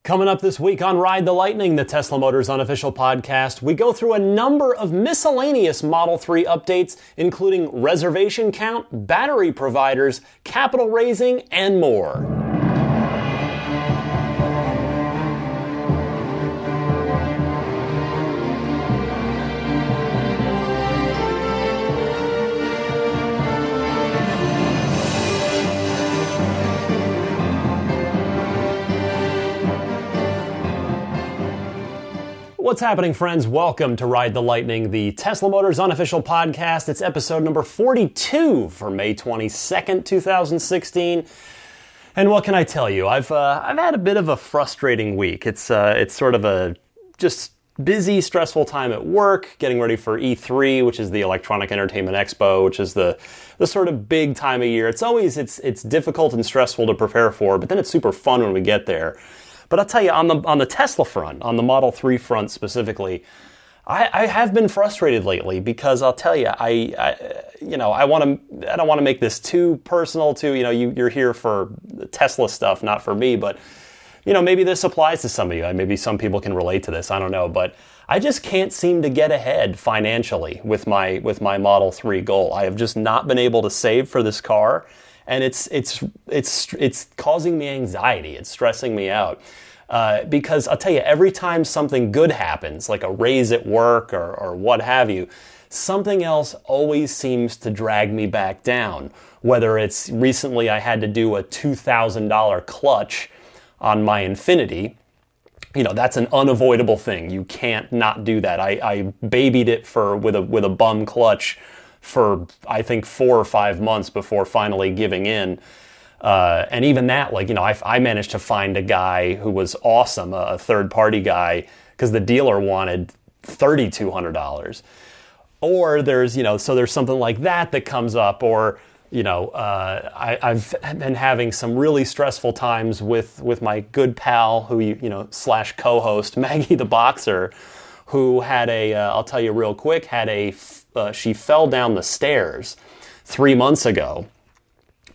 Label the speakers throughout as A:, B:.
A: Coming up this week on Ride the Lightning, the Tesla Motors unofficial podcast, we go through a number of miscellaneous Model 3 updates, including reservation count, battery providers, capital raising, and more. What's happening, friends? Welcome to Ride the Lightning, the Tesla Motors unofficial podcast. It's episode number 42 for May 22nd, 2016. And what can I tell you? I've had a bit of a frustrating week. It's sort of a just busy, stressful time at work, getting ready for E3, which is the Electronic Entertainment Expo, which is the sort of big time of year. It's difficult and stressful to prepare for, but then it's super fun when we get there. But I'll tell you, on the Tesla front, on the Model 3 front specifically, I have been frustrated lately because I'll tell you, I don't want to make this too personal. You're here for Tesla stuff, not for me. But maybe this applies to some of you. Maybe some people can relate to this. I don't know, but I just can't seem to get ahead financially with my Model 3 goal. I have just not been able to save for this car. And it's causing me anxiety. It's stressing me out. Because I'll tell you, every time something good happens, like a raise at work or what have you, something else always seems to drag me back down. Whether it's recently I had to do a $2,000 clutch on my Infiniti. That's an unavoidable thing. You can't not do that. I babied it with a bum clutch for, I think, 4 or 5 months before finally giving in. And even that, I managed to find a guy who was awesome, a third-party guy, because the dealer wanted $3,200. Or there's something like that comes up, or, I've been having some really stressful times with my good pal, who, slash co-host, Maggie the Boxer, who had I'll tell you real quick, she fell down the stairs 3 months ago.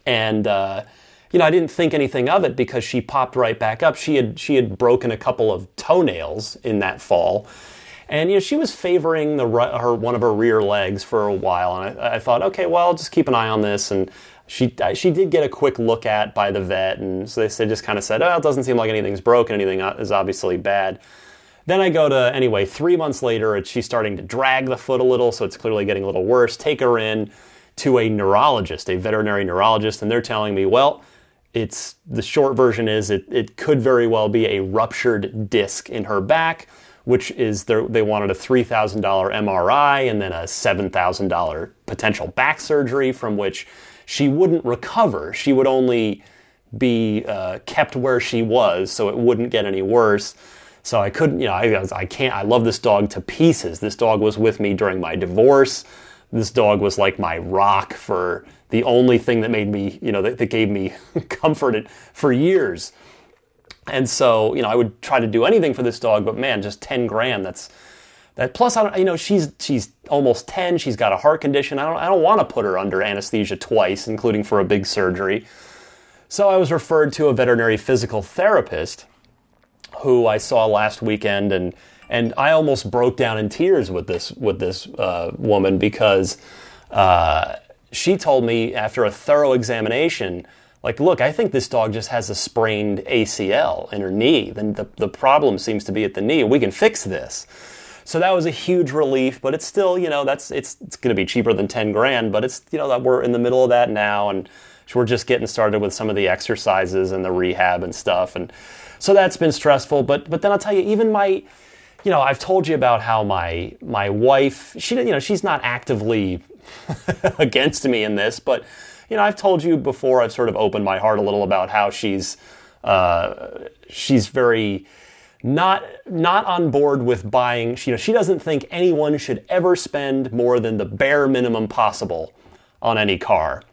A: And, I didn't think anything of it because she popped right back up. She had broken a couple of toenails in that fall. And, she was favoring one of her rear legs for a while. And I thought, okay, well, I'll just keep an eye on this. And she did get a quick look at by the vet. And so they just kind of said, oh, it doesn't seem like anything's broken. Anything is obviously bad. Then I go to, 3 months later, she's starting to drag the foot a little, so it's clearly getting a little worse. Take her in to a neurologist, a veterinary neurologist, and they're telling me, well, the short version is it could very well be a ruptured disc in her back, which is they wanted a $3,000 MRI and then a $7,000 potential back surgery from which she wouldn't recover. She would only be kept where she was, so it wouldn't get any worse. So I couldn't, I love this dog to pieces. This dog was with me during my divorce. This dog was like my rock, for the only thing that made me, that gave me comfort for years. And so, I would try to do anything for this dog, but man, just 10 grand, that plus, she's almost 10. She's got a heart condition. I don't want to put her under anesthesia twice, including for a big surgery. So I was referred to a veterinary physical therapist who I saw last weekend, and I almost broke down in tears with this woman because she told me after a thorough examination, look, I think this dog just has a sprained ACL in her knee. Then the problem seems to be at the knee. We can fix this. So that was a huge relief, but it's still, it's going to be cheaper than 10 grand, but it's, that we're in the middle of that now, and we're just getting started with some of the exercises and the rehab and stuff, and so that's been stressful. But then I'll tell you, even I've told you about how my wife, she's not actively against me in this, but I've told you before, I've sort of opened my heart a little about how she's very not on board with buying. She doesn't think anyone should ever spend more than the bare minimum possible on any car.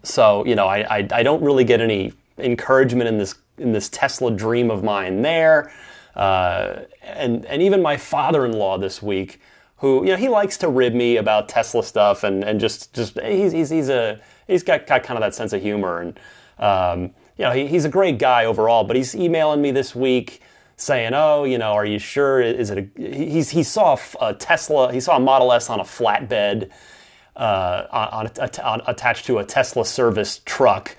A: So, I don't really get any encouragement in this Tesla dream of mine there. And even my father-in-law this week, who, he likes to rib me about Tesla stuff and just he's got kind of that sense of humor. And he's a great guy overall, but he's emailing me this week saying, "Oh, are you sure? Is it he saw a Tesla, he saw a Model S on a flatbed attached to a Tesla service truck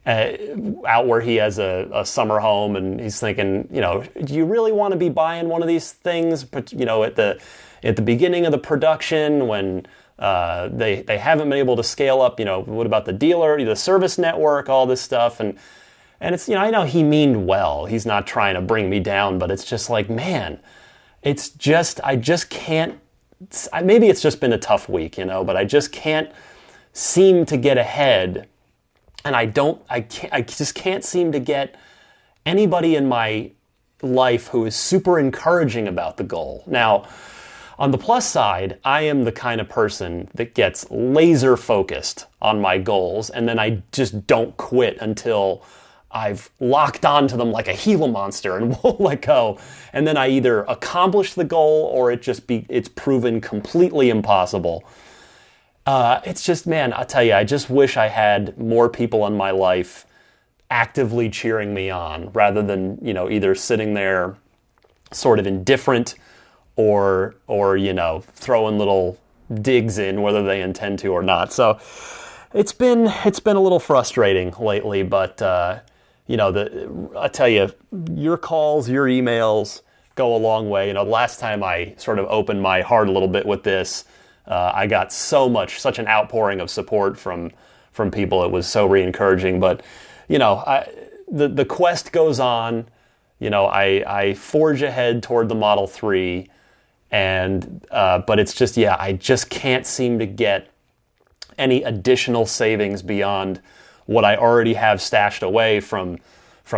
A: out where he has a summer home, and he's thinking, do you really want to be buying one of these things? But at the beginning of the production when they haven't been able to scale up. What about the dealer, the service network, all this stuff, and it's I know he meaned well. He's not trying to bring me down, but it's just like, man, it's just I just can't. Maybe it's just been a tough week, but I just can't seem to get ahead. And I just can't seem to get anybody in my life who is super encouraging about the goal. Now, on the plus side, I am the kind of person that gets laser focused on my goals, and then I just don't quit until I've locked onto them like a Gila monster and won't let go. And then I either accomplish the goal or it's proven completely impossible. It's just, man, I'll tell you, I just wish I had more people in my life actively cheering me on rather than, either sitting there sort of indifferent or throwing little digs in whether they intend to or not. So it's been a little frustrating lately, but, I tell you, your calls, your emails go a long way. The last time I sort of opened my heart a little bit with this, I got such an outpouring of support from people. It was so re-encouraging. But, the quest goes on. I forge ahead toward the Model 3, but it's just, I just can't seem to get any additional savings beyond what I already have stashed away from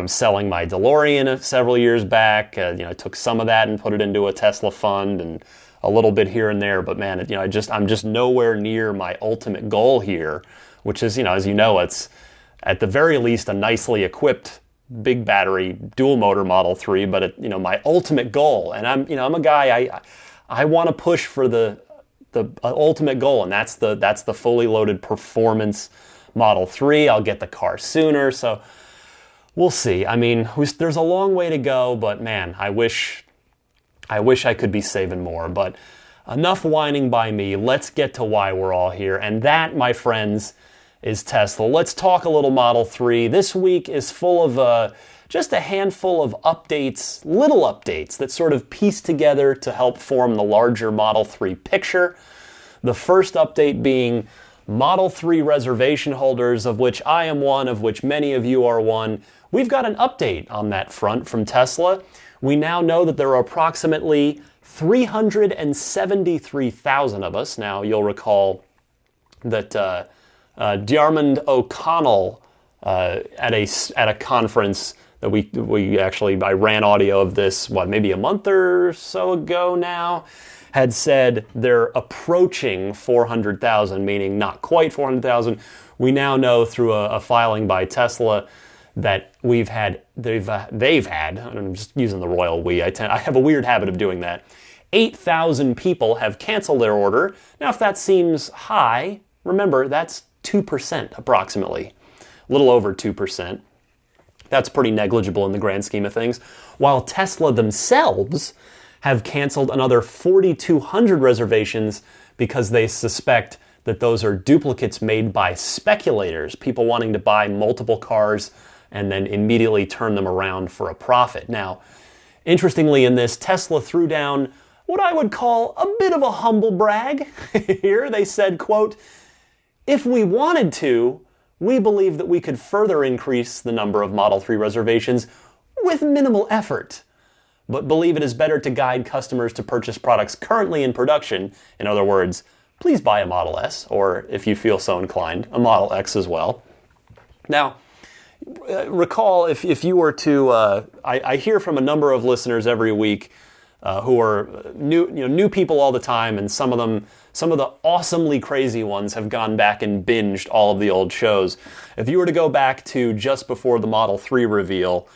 A: selling my DeLorean several years back. I took some of that and put it into a Tesla fund and a little bit here and there, but man, I'm just nowhere near my ultimate goal here, which is, as it's at the very least a nicely equipped big battery dual motor Model 3, but my ultimate goal, and I'm a guy, I want to push for the ultimate goal, and that's the fully loaded performance Model 3. I'll get the car sooner, so we'll see. I mean, there's a long way to go, but man, I wish I could be saving more, but enough whining by me. Let's get to why we're all here, and that, my friends, is Tesla. Let's talk a little Model 3. This week is full of just a handful of updates, little updates that sort of piece together to help form the larger Model 3 picture. The first update being Model 3 reservation holders, of which I am one, of which many of you are one. We've got an update on that front from Tesla. We now know that there are approximately 373,000 of us. Now, you'll recall that Diarmid O'Connell at a conference that I ran audio of this, maybe a month or so ago now, had said they're approaching 400,000, meaning not quite 400,000. We now know through a filing by Tesla that they've had, I'm just using the royal we, I have a weird habit of doing that, 8,000 people have canceled their order. Now, if that seems high, remember, that's 2% approximately, a little over 2%. That's pretty negligible in the grand scheme of things. While Tesla themselves have canceled another 4,200 reservations because they suspect that those are duplicates made by speculators, people wanting to buy multiple cars and then immediately turn them around for a profit. Now, interestingly in this, Tesla threw down what I would call a bit of a humble brag. Here they said, quote, "If we wanted to, we believe that we could further increase the number of Model 3 reservations with minimal effort, but believe it is better to guide customers to purchase products currently in production. In other words, please buy a Model S, or if you feel so inclined, a Model X as well." Now, recall if you were to, I hear from a number of listeners every week who are new people all the time, and some of the awesomely crazy ones have gone back and binged all of the old shows. If you were to go back to just before the Model 3 reveal,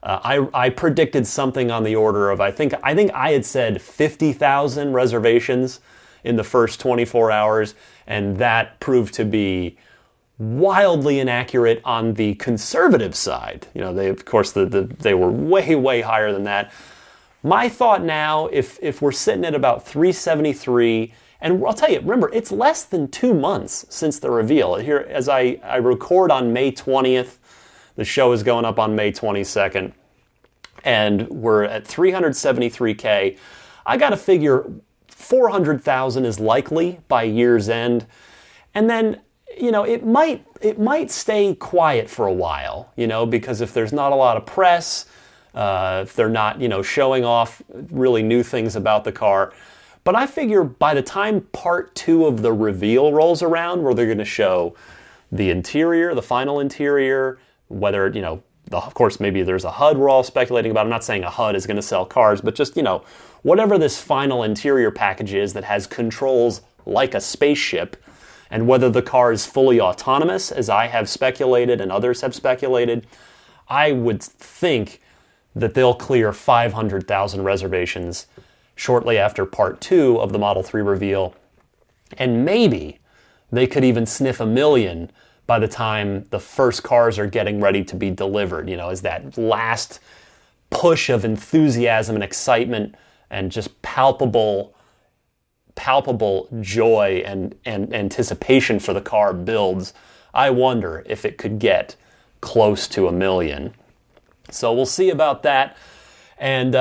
A: I predicted something on the order of, I think I had said 50,000 reservations in the first 24 hours, and that proved to be wildly inaccurate on the conservative side. You know, they, of course, they were way, way higher than that. My thought now, if we're sitting at about 373, and I'll tell you, remember, it's less than 2 months since the reveal. Here, as I record on May 20th, the show is going up on May 22nd, and we're at 373K. I got to figure 400,000 is likely by year's end. And then, you know, it might stay quiet for a while, you know, because if there's not a lot of press, if they're not, you know, showing off really new things about the car. But I figure by the time part 2 of the reveal rolls around, where they're going to show the interior, the final interior, whether, you know, of course, maybe there's a HUD we're all speculating about. I'm not saying a HUD is going to sell cars, but just, you know, whatever this final interior package is that has controls like a spaceship, and whether the car is fully autonomous, as I have speculated and others have speculated, I would think that they'll clear 500,000 reservations shortly after part 2 of the Model 3 reveal. And maybe they could even sniff 1 million by the time the first cars are getting ready to be delivered, you know, as that last push of enthusiasm and excitement and just palpable joy and anticipation for the car builds. I wonder if it could get close to 1 million. So we'll see about that. And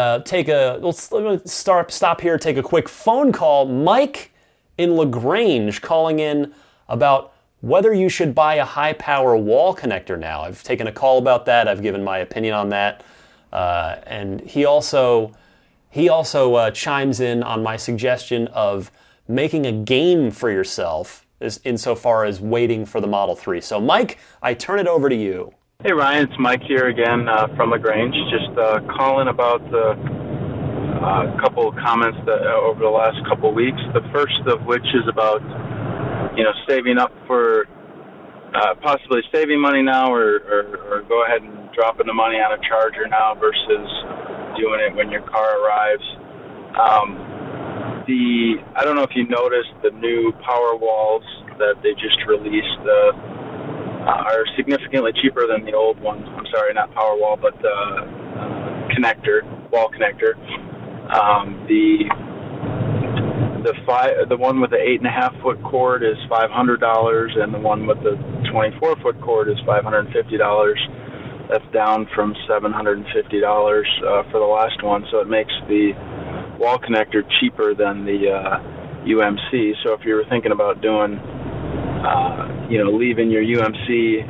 A: stop here, take a quick phone call. Mike in LaGrange calling in about whether you should buy a high-power wall connector now. I've taken a call about that. I've given my opinion on that. And he also chimes in on my suggestion of making a game for yourself insofar as waiting for the Model 3. So, Mike, I turn it over to you.
B: Hey, Ryan, it's Mike here again from LaGrange. Just calling about a couple of comments that over the last couple of weeks. The first of which is about, you know, saving up for possibly saving money now or go ahead and dropping the money on a charger now versus doing it when your car arrives. I don't know if you noticed the new power walls that they just released are significantly cheaper than the old ones. I'm sorry, not power wall, but wall connector. The one with the 8.5 foot cord is $500, and the one with the 24 foot cord is $550. That's down from $750 for the last one. So it makes the wall connector cheaper than the UMC. So if you were thinking about doing, leaving your UMC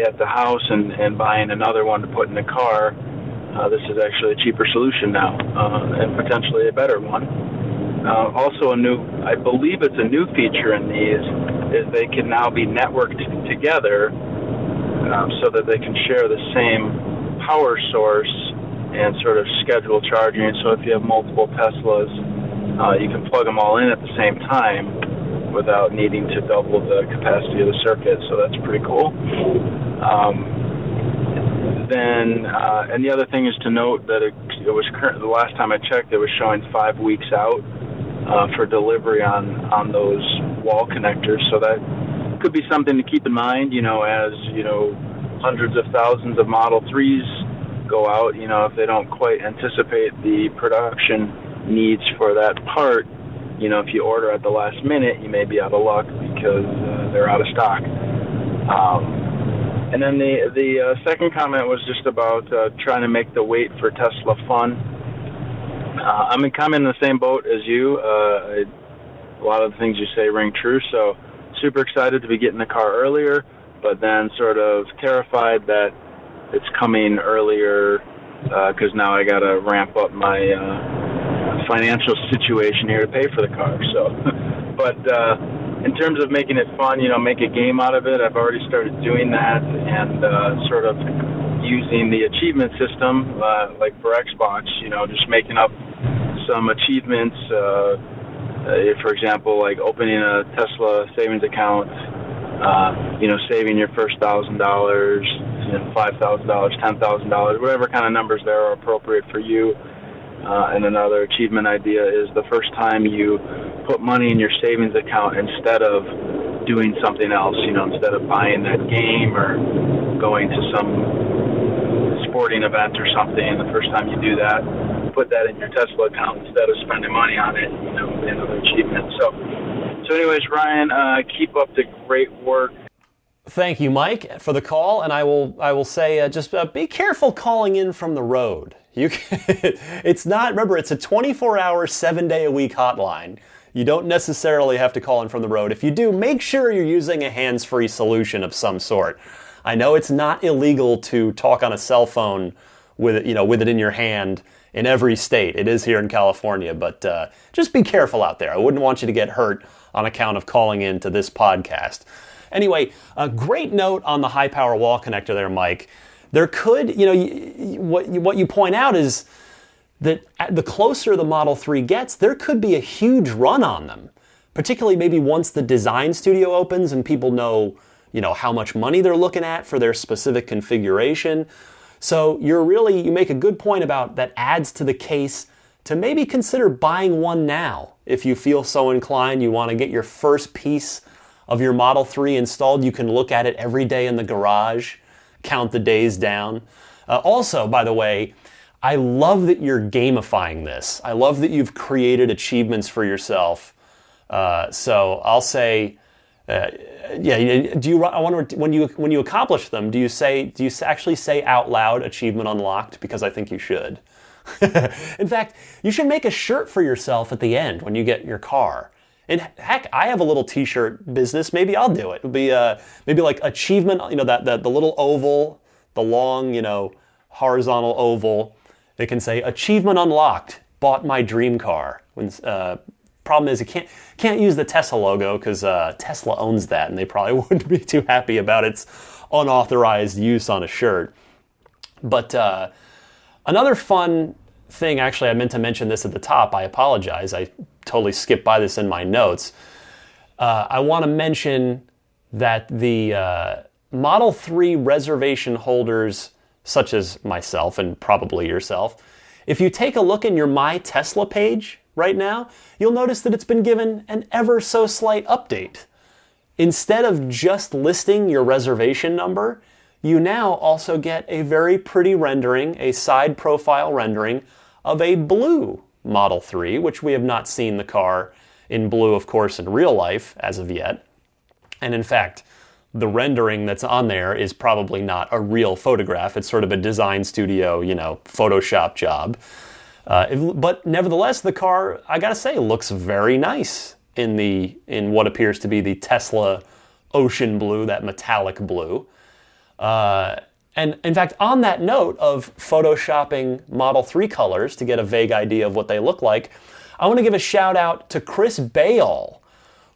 B: at the house and buying another one to put in the car, this is actually a cheaper solution now, and potentially a better one. Also I believe it's a new feature in these, is they can now be networked together so that they can share the same power source and sort of schedule charging. So if you have multiple Teslas, you can plug them all in at the same time without needing to double the capacity of the circuit. So that's pretty cool. And the other thing is to note that it was the last time I checked, it was showing 5 weeks out for delivery on those wall connectors. So that could be something to keep in mind, as, hundreds of thousands of Model 3s go out, if they don't quite anticipate the production needs for that part, if you order at the last minute, you may be out of luck because they're out of stock. And then the second comment was just about trying to make the wait for Tesla fun. I'm kind of in the same boat as you. A lot of the things you say ring true, so super excited to be getting the car earlier, but then sort of terrified that it's coming earlier because now I got to ramp up my financial situation here to pay for the car. So, but in terms of making it fun, make a game out of it, I've already started doing that and sort of using the achievement system like for Xbox, just making up some achievements. For example, like opening a Tesla savings account, saving your first $1,000, $5,000, $10,000, whatever kind of numbers there are appropriate for you. And another achievement idea is the first time you put money in your savings account instead of doing something else, instead of buying that game or going to some sporting event or something. The first time you do that, put that in your Tesla account instead of spending money on it, another achievement. So anyways, Ryan, keep up the great work.
A: Thank you, Mike, for the call, and I will say just be careful calling in from the road. It's not, remember, it's a 24-hour, 7-day-a-week hotline. You don't necessarily have to call in from the road. If you do, make sure you're using a hands-free solution of some sort. I know it's not illegal to talk on a cell phone with it in your hand in every state. It is here in California, but just be careful out there. I wouldn't want you to get hurt on account of calling in to this podcast. Anyway, a great note on the high-power wall connector there, Mike. There could, what you point out is that the closer the Model 3 gets, there could be a huge run on them, particularly maybe once the design studio opens and people know, how much money they're looking at for their specific configuration. So you make a good point about that adds to the case to maybe consider buying one now. If you feel so inclined, you want to get your first piece of your Model 3 installed, you can look at it every day in the garage, count the days down. Also, by the way, I love that you're gamifying this. I love that you've created achievements for yourself. So I'll say, I wonder when you accomplish them, do you actually say out loud "achievement unlocked"? Because I think you should. In fact, you should make a shirt for yourself at the end when you get your car. And heck, I have a little T-shirt business. Maybe I'll do it. It'll be maybe like achievement. That the little oval, the long horizontal oval. It can say achievement unlocked. Bought my dream car. Problem is, you can't use the Tesla logo because Tesla owns that, and they probably wouldn't be too happy about its unauthorized use on a shirt. But another fun thing, actually, I meant to mention this at the top. I apologize. I totally skipped by this in my notes. I want to mention that the Model 3 reservation holders, such as myself and probably yourself, if you take a look in your My Tesla page right now, you'll notice that it's been given an ever so slight update. Instead of just listing your reservation number, you now also get a very pretty rendering, a side profile rendering of a blue Model 3, which we have not seen the car in blue, of course, in real life as of yet. And in fact, the rendering that's on there is probably not a real photograph. It's sort of a design studio, Photoshop job. But nevertheless, the car, I gotta say, looks very nice in what appears to be the Tesla ocean blue, that metallic blue. And in fact, on that note of photoshopping Model 3 colors to get a vague idea of what they look like, I want to give a shout out to Chris Bayall,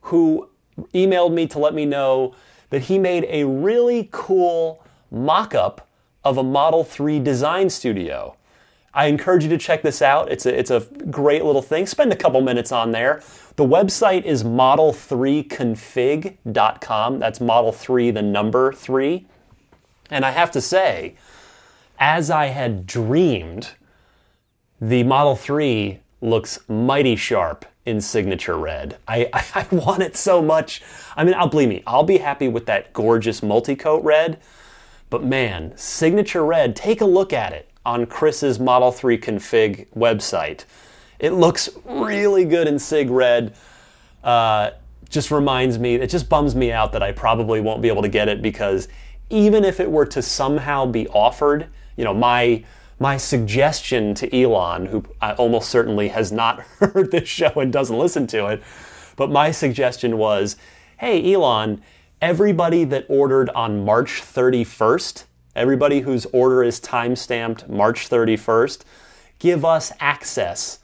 A: who emailed me to let me know that he made a really cool mock-up of a Model 3 design studio. I encourage you to check this out. It's a great little thing. Spend a couple minutes on there. The website is model3config.com. That's Model 3, the number 3. And I have to say, as I had dreamed, the Model 3 looks mighty sharp in signature red. I want it so much. I mean, believe me, I'll be happy with that gorgeous multi-coat red. But man, signature red, take a look at it on Chris's Model 3 config website. It looks really good in sig red. It just bums me out that I probably won't be able to get it, because even if it were to somehow be offered, my suggestion to Elon, who almost certainly has not heard this show and doesn't listen to it, but my suggestion was, hey, Elon, everybody that ordered on March 31st, everybody whose order is timestamped March 31st, give us access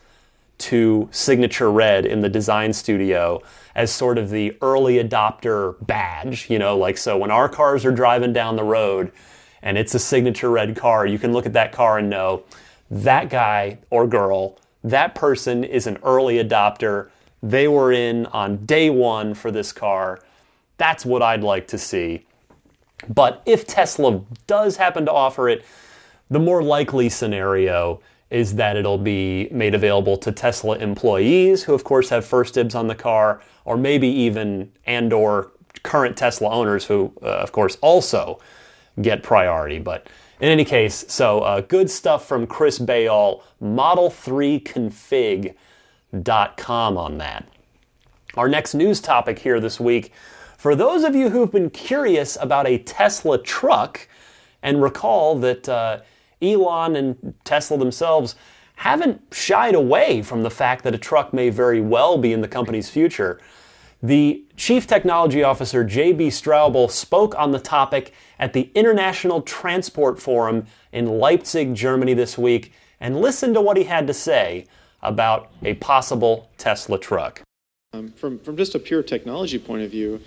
A: to Signature Red in the design studio as sort of the early adopter badge, so when our cars are driving down the road and it's a Signature Red car, you can look at that car and know that guy or girl, that person is an early adopter. They were in on day one for this car. That's what I'd like to see. But if Tesla does happen to offer it, the more likely scenario is that it'll be made available to Tesla employees, who of course have first dibs on the car, or maybe even or current Tesla owners who, of course, also get priority. But in any case, so good stuff from Chris Bayall, Model3config.com on that. Our next news topic here this week, for those of you who've been curious about a Tesla truck, and recall that Elon and Tesla themselves haven't shied away from the fact that a truck may very well be in the company's future. The Chief Technology Officer, J.B. Straubel, spoke on the topic at the International Transport Forum in Leipzig, Germany this week, and listen to what he had to say about a possible Tesla truck.
C: From just a pure technology point of view,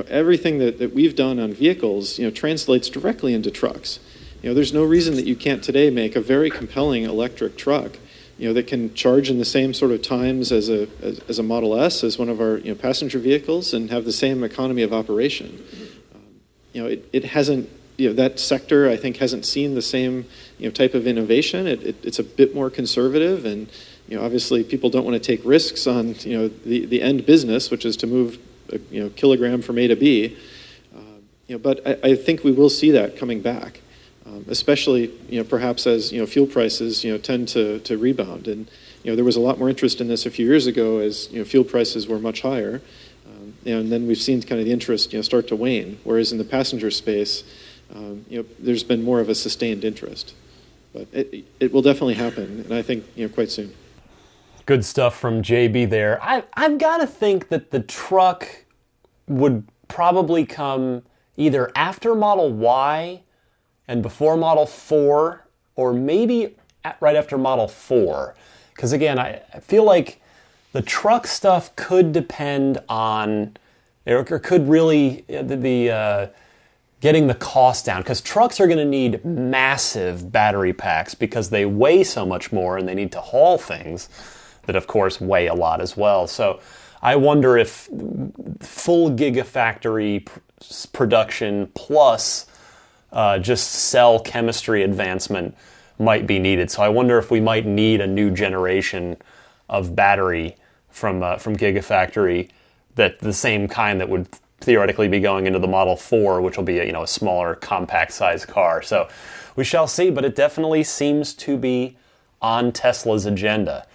C: everything that we've done on vehicles, translates directly into trucks. There's no reason that you can't today make a very compelling electric truck, that can charge in the same sort of times as a Model S, as one of our passenger vehicles, and have the same economy of operation. It hasn't, that sector, I think, hasn't seen the same type of innovation. It's a bit more conservative, and obviously people don't want to take risks on the end business, which is to move a kilogram from A to B. But I think we will see that coming back. Especially, perhaps as fuel prices tend to rebound, and there was a lot more interest in this a few years ago as fuel prices were much higher, and then we've seen kind of the interest start to wane. Whereas in the passenger space, there's been more of a sustained interest, but it will definitely happen, and I think quite soon.
A: Good stuff from JB there. I've got to think that the truck would probably come either after Model Y and before Model 4, or maybe right after Model 4. Because again, I feel like the truck stuff could depend on, or could really, the getting the cost down. Because trucks are going to need massive battery packs because they weigh so much more and they need to haul things that, of course, weigh a lot as well. So I wonder if full gigafactory production plus just cell chemistry advancement might be needed. So I wonder if we might need a new generation of battery from Gigafactory, that the same kind that would theoretically be going into the Model 4, which will be a smaller, compact-sized car. So we shall see, but it definitely seems to be on Tesla's agenda.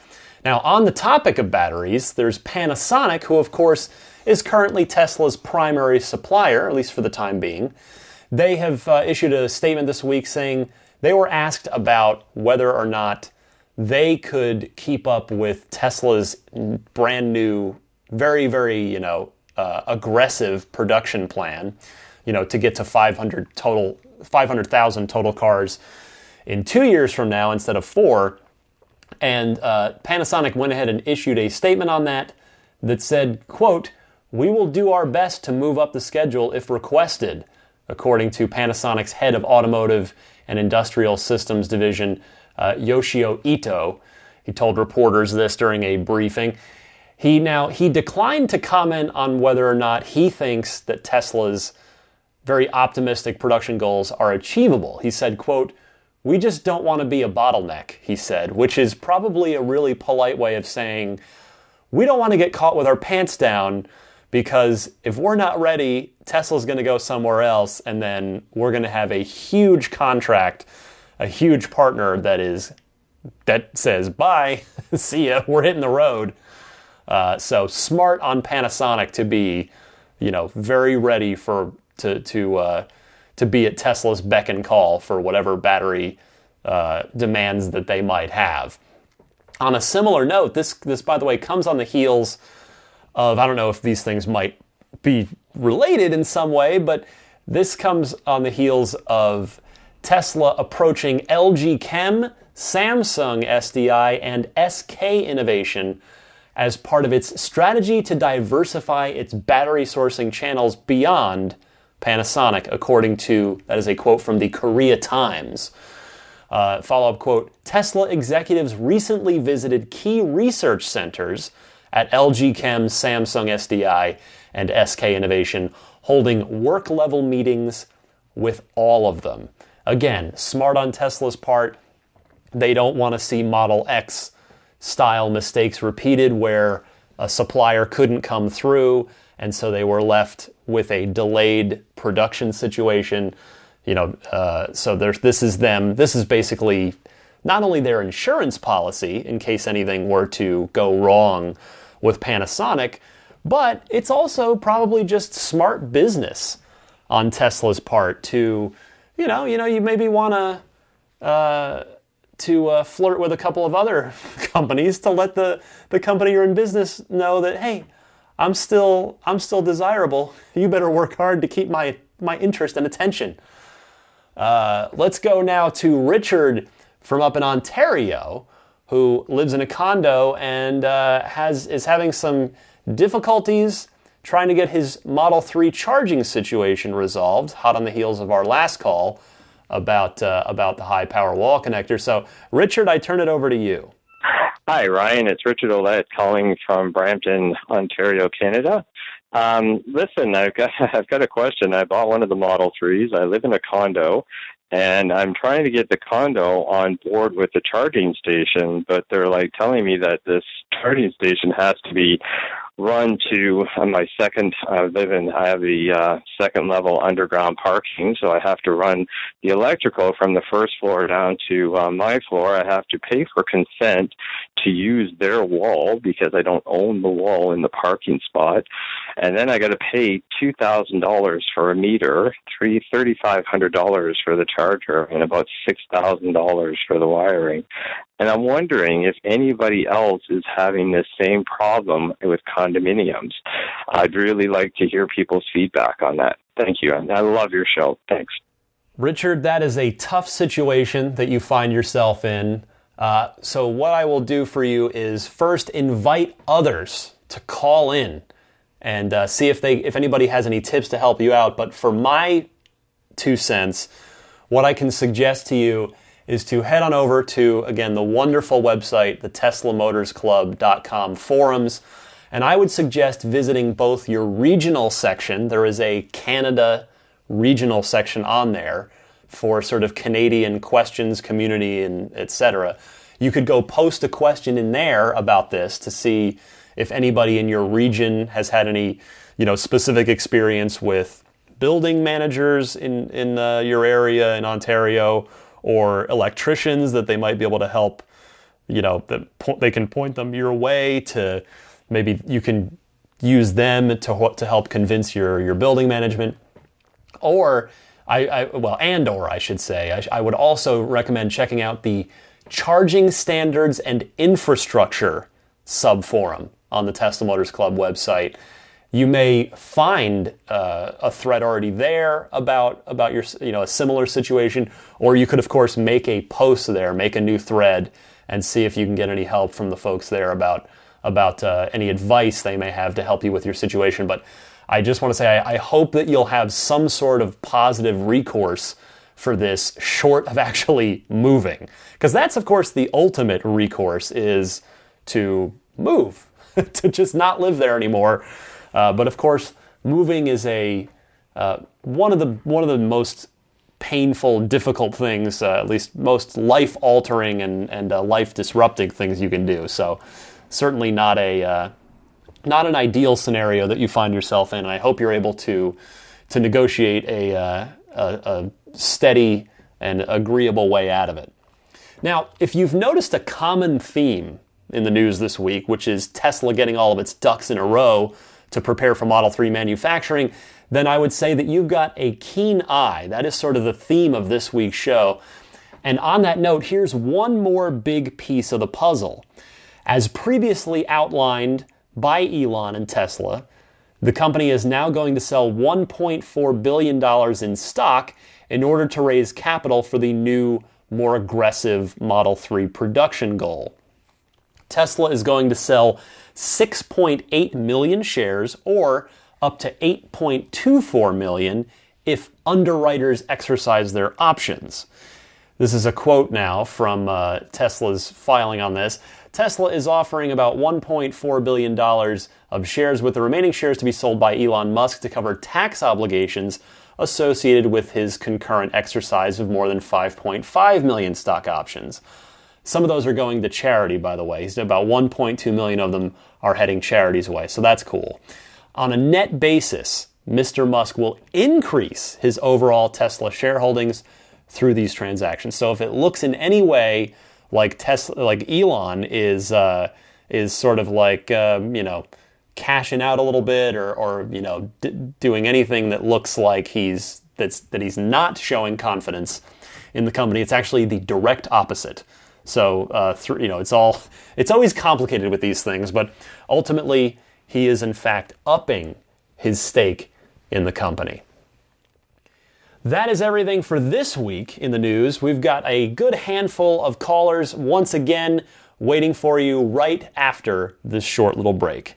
A: Now, on the topic of batteries, there's Panasonic, who, of course, is currently Tesla's primary supplier, at least for the time being. They have issued a statement this week saying they were asked about whether or not they could keep up with Tesla's brand new, very, very, aggressive production plan, to get to 500,000 total cars in 2 years from now instead of 4. And Panasonic went ahead and issued a statement on that said, quote, "We will do our best to move up the schedule if requested," according to Panasonic's head of automotive and industrial systems division, Yoshio Ito. He told reporters this during a briefing. He declined to comment on whether or not he thinks that Tesla's very optimistic production goals are achievable. He said, quote, "We just don't want to be a bottleneck," he said, which is probably a really polite way of saying we don't want to get caught with our pants down, because if we're not ready, Tesla's going to go somewhere else, and then we're going to have a huge contract, a huge partner that says, bye, see ya, we're hitting the road. So smart on Panasonic to be, very ready to be at Tesla's beck and call for whatever battery demands that they might have. On a similar note, this by the way comes on the heels of, I don't know if these things might be related in some way, but this comes on the heels of Tesla approaching LG Chem, Samsung SDI, and SK Innovation as part of its strategy to diversify its battery sourcing channels beyond Panasonic, according to, that is a quote from the Korea Times. Follow-up quote, "Tesla executives recently visited key research centers at LG Chem, Samsung SDI, and SK Innovation, holding work-level meetings with all of them." Again, smart on Tesla's part. They don't want to see Model X style mistakes repeated where a supplier couldn't come through and so they were left with a delayed production situation. So this is basically not only their insurance policy in case anything were to go wrong with Panasonic, but it's also probably just smart business on Tesla's part to, you maybe want to flirt with a couple of other companies to let the company you're in business know that, hey, I'm still desirable. You better work hard to keep my interest and attention. Let's go now to Richard from up in Ontario, who lives in a condo and is having some difficulties trying to get his Model 3 charging situation resolved, hot on the heels of our last call about the high power wall connector. So, Richard, I turn it over to you.
D: Hi, Ryan. It's Richard Ouellette calling from Brampton, Ontario, Canada. Listen, I've got a question. I bought one of the Model 3s. I live in a condo, and I'm trying to get the condo on board with the charging station, but they're telling me that this charging station has to be run to my second. I have the second level underground parking, so I have to run the electrical from the first floor down to my floor. I have to pay for consent to use their wall because I don't own the wall in the parking spot, and then I got to pay $2,000 for a meter, $3,500 for the charger, and about $6,000 for the wiring. And I'm wondering if anybody else is having this same problem with condominiums. I'd really like to hear people's feedback on that. Thank you. And I love your show. Thanks.
A: Richard, that is a tough situation that you find yourself in. So what I will do for you is first invite others to call in and see if anybody has any tips to help you out. But for my 2 cents, what I can suggest to you is to head on over to, again, the wonderful website, the TeslaMotorsClub.com forums, and I would suggest visiting both your regional section. There is a Canada regional section on there for sort of Canadian questions, community, and etc. You could go post a question in there about this to see if anybody in your region has had any, specific experience with building managers in your area in Ontario, or electricians that they might be able to help, that they can point them your way to. Maybe you can use them to help convince your building management. Or, I would also recommend checking out the Charging Standards and Infrastructure subforum on the Tesla Motors Club website. You may find a thread already there about your a similar situation, or you could of course make a post there, make a new thread, and see if you can get any help from the folks there about any advice they may have to help you with your situation. But I just want to say I hope that you'll have some sort of positive recourse for this, short of actually moving, because that's of course the ultimate recourse, is to move, to just not live there anymore. But of course, moving is one of the most painful, difficult things, at least most life-altering and life-disrupting things you can do. So certainly not an ideal scenario that you find yourself in. I hope you're able to negotiate a steady and agreeable way out of it. Now, if you've noticed a common theme in the news this week, which is Tesla getting all of its ducks in a row to prepare for Model 3 manufacturing, then I would say that you've got a keen eye. That is sort of the theme of this week's show. And on that note, here's one more big piece of the puzzle. As previously outlined by Elon and Tesla, the company is now going to sell $1.4 billion in stock in order to raise capital for the new, more aggressive Model 3 production goal. Tesla is going to sell 6.8 million shares, or up to 8.24 million if underwriters exercise their options. This is a quote now from Tesla's filing on this. Tesla is offering about $1.4 billion of shares, with the remaining shares to be sold by Elon Musk to cover tax obligations associated with his concurrent exercise of more than 5.5 million stock options. Some of those are going to charity, by the way. About 1.2 million of them are heading charities away, so that's cool. on a net basis, Mr. Musk will increase his overall Tesla shareholdings through these transactions. So if it looks in any way like Tesla, like Elon is sort of like cashing out a little bit, or doing anything that looks like he's not showing confidence in the company, it's actually the direct opposite. So it's always complicated with these things, but ultimately he is in fact upping his stake in the company. That is everything for this week in the news. We've got a good handful of callers once again waiting for you right after this short little break.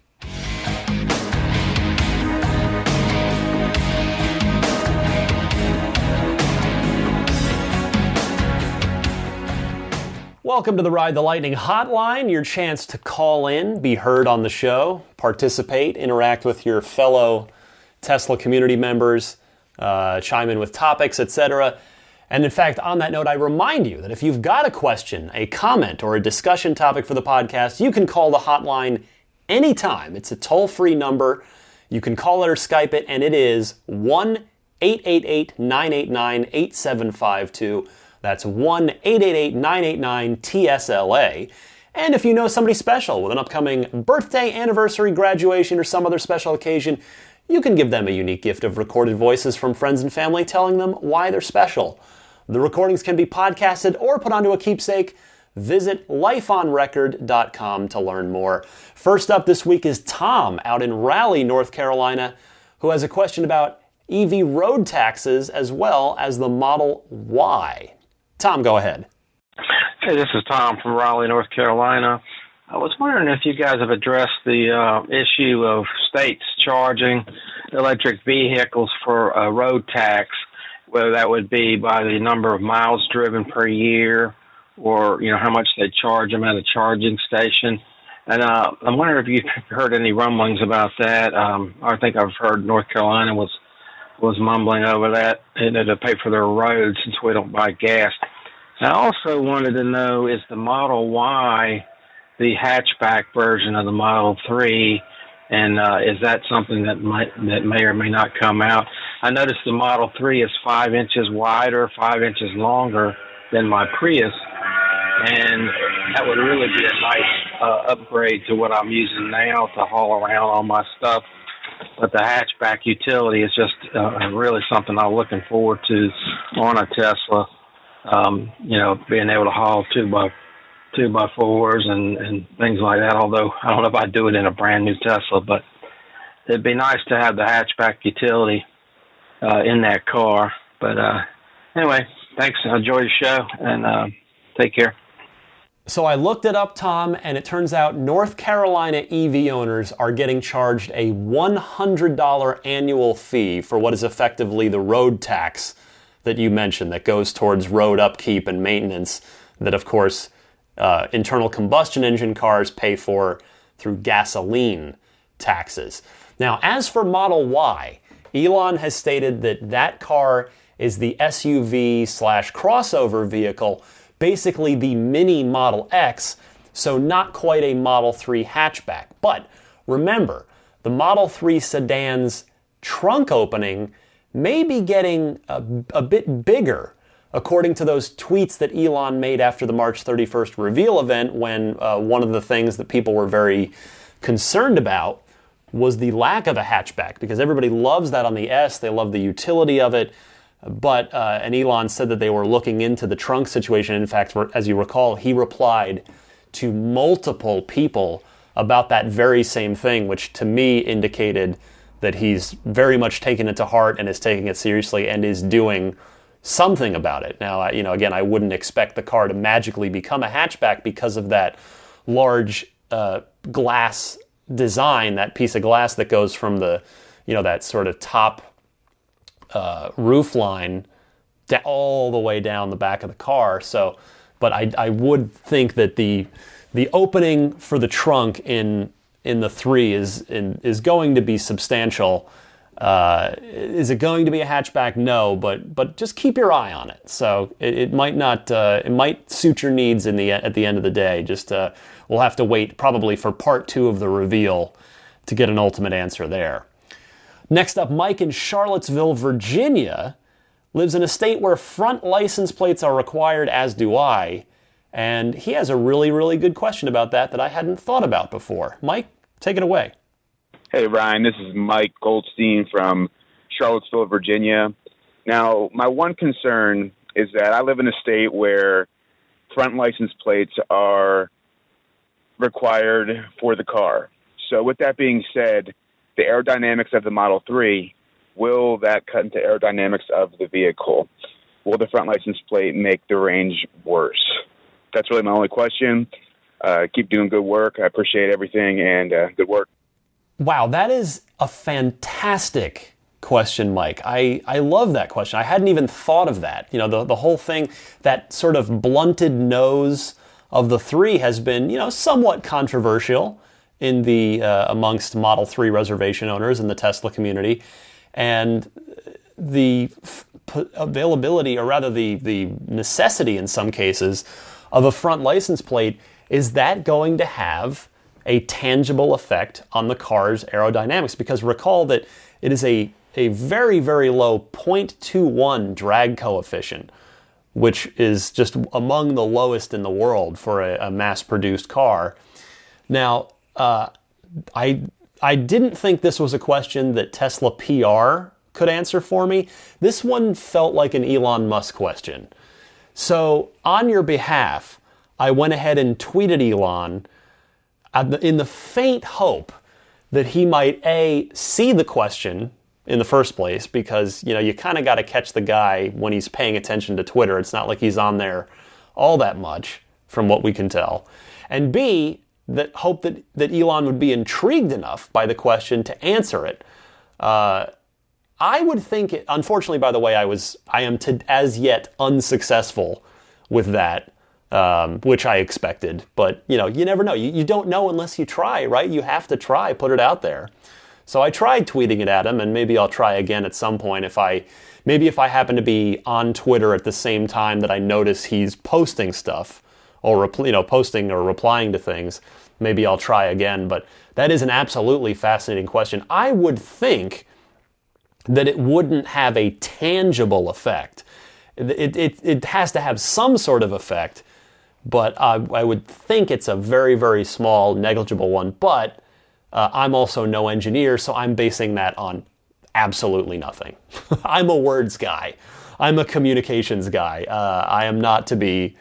A: Welcome to the Ride the Lightning hotline, your chance to call in, be heard on the show, participate, interact with your fellow Tesla community members, chime in with topics, etc. And in fact, on that note, I remind you that if you've got a question, a comment, or a discussion topic for the podcast, you can call the hotline anytime. It's a toll-free number. You can call it or Skype it, and it is 1-888-989-8752. That's 1-888-989-TSLA. And if you know somebody special with an upcoming birthday, anniversary, graduation, or some other special occasion, you can give them a unique gift of recorded voices from friends and family telling them why they're special. The recordings can be podcasted or put onto a keepsake. Visit lifeonrecord.com to learn more. First up this week is Tom out in Raleigh, North Carolina, who has a question about EV road taxes as well as the Model Y. Tom, go ahead.
E: Hey, this is Tom from Raleigh, North Carolina. I was wondering if you guys have addressed the issue of states charging electric vehicles for a road tax, whether that would be by the number of miles driven per year or, how much they charge them at a charging station. And I'm wondering if you've heard any rumblings about that. I think I've heard North Carolina was mumbling over that, to pay for their roads since we don't buy gas. I also wanted to know, is the Model Y the hatchback version of the Model 3, and is that something that may or may not come out? I noticed the Model 3 is 5 inches wider, 5 inches longer than my Prius, and that would really be a nice upgrade to what I'm using now to haul around all my stuff. But the hatchback utility is just really something I'm looking forward to on a Tesla. Being able to haul 2x4s and things like that. Although I don't know if I'd do it in a brand new Tesla, but it'd be nice to have the hatchback utility in that car. But anyway, thanks. Enjoy the show and take care.
A: So I looked it up, Tom, and it turns out North Carolina EV owners are getting charged a $100 annual fee for what is effectively the road tax that you mentioned that goes towards road upkeep and maintenance that, of course, internal combustion engine cars pay for through gasoline taxes. Now, as for Model Y, Elon has stated that car is the SUV/crossover vehicle, basically the mini Model X, so not quite a Model 3 hatchback. But remember, the Model 3 sedan's trunk opening may be getting a bit bigger, according to those tweets that Elon made after the March 31st reveal event, when one of the things that people were very concerned about was the lack of a hatchback, because everybody loves that on the S, they love the utility of it, but and Elon said that they were looking into the trunk situation. In fact, as you recall, he replied to multiple people about that very same thing, which to me indicated that he's very much taken it to heart and is taking it seriously and is doing something about it. Now, again, I wouldn't expect the car to magically become a hatchback because of that large glass design, that piece of glass that goes from the, that sort of top roof line all the way down the back of the car. So, but I would think that the opening for the trunk in the 3 is going to be substantial. Is it going to be a hatchback? No, but just keep your eye on it. So it might not. It might suit your needs at the end of the day. Just we'll have to wait probably for part 2 of the reveal to get an ultimate answer there. Next up, Mike in Charlottesville, Virginia, lives in a state where front license plates are required, as do I, and he has a really, really good question about that I hadn't thought about before. Mike, take it away.
F: Hey, Ryan, this is Mike Goldstein from Charlottesville, Virginia. Now, my one concern is that I live in a state where front license plates are required for the car. So with that being said, the aerodynamics of the Model 3, will that cut into aerodynamics of the vehicle? Will the front license plate make the range worse? That's really my only question. Keep doing good work. I appreciate everything, and good work.
A: Wow, that is a fantastic question, Mike. I love that question. I hadn't even thought of that. You know, the whole thing, that sort of blunted nose of the 3 has been, you know, somewhat controversial in the amongst Model 3 reservation owners in the Tesla community. And the availability, or rather the necessity in some cases, of a front license plate, is that going to have a tangible effect on the car's aerodynamics? Because recall that it is a very, very low 0.21 drag coefficient, which is just among the lowest in the world for a mass-produced car. Now, I didn't think this was a question that Tesla PR could answer for me. This one felt like an Elon Musk question. So, on your behalf, I went ahead and tweeted Elon in the faint hope that he might, A, see the question in the first place, because, you know, you kind of got to catch the guy when he's paying attention to Twitter. It's not like he's on there all that much, from what we can tell. And B, that hope that Elon would be intrigued enough by the question to answer it. I would think, unfortunately, by the way, I am as yet unsuccessful with that, which I expected. But, you know, you never know. You don't know unless you try, right? You have to try, put it out there. So I tried tweeting it at him, and maybe I'll try again at some point if I happen to be on Twitter at the same time that I notice he's posting stuff, or posting or replying to things. Maybe I'll try again. But that is an absolutely fascinating question. I would think that it wouldn't have a tangible effect. It has to have some sort of effect, but I would think it's a very, very small, negligible one. But I'm also no engineer, so I'm basing that on absolutely nothing. I'm a words guy. I'm a communications guy. I am not to be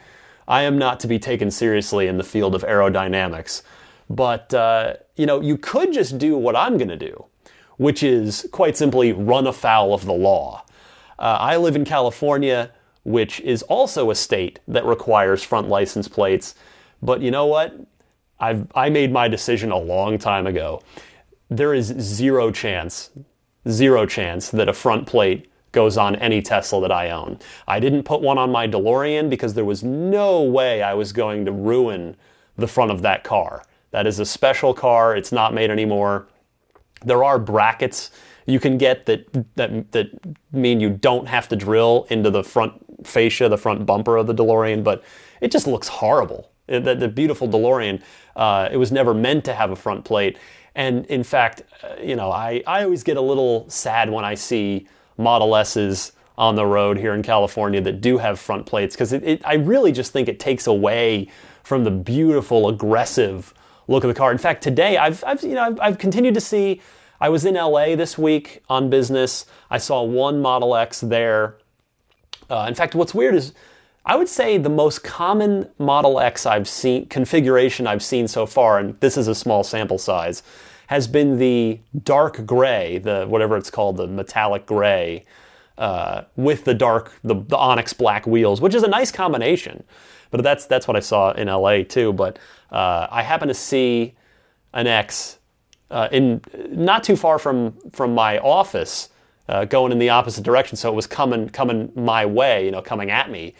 A: taken seriously in the field of aerodynamics. But you could just do what I'm going to do, which is quite simply run afoul of the law. I live in California, which is also a state that requires front license plates. But you know what? I made my decision a long time ago. There is zero chance that a front plate goes on any Tesla that I own. I didn't put one on my DeLorean because there was no way I was going to ruin the front of that car. That is a special car. It's not made anymore. There are brackets you can get that mean you don't have to drill into the front fascia, the front bumper of the DeLorean, but it just looks horrible. The beautiful DeLorean, it was never meant to have a front plate. And in fact, I always get a little sad when I see Model S's on the road here in California that do have front plates, because I really just think it takes away from the beautiful, aggressive look of the car. In fact, today I've continued to see. I was in LA this week on business. I saw one Model X there. In fact, what's weird is I would say the most common Model X configuration I've seen so far, and this is a small sample size, has been the dark gray, whatever it's called, the metallic gray, with the onyx black wheels, which is a nice combination. But that's what I saw in LA too. But I happened to see an X in not too far from my office, going in the opposite direction. So it was coming my way, coming at me.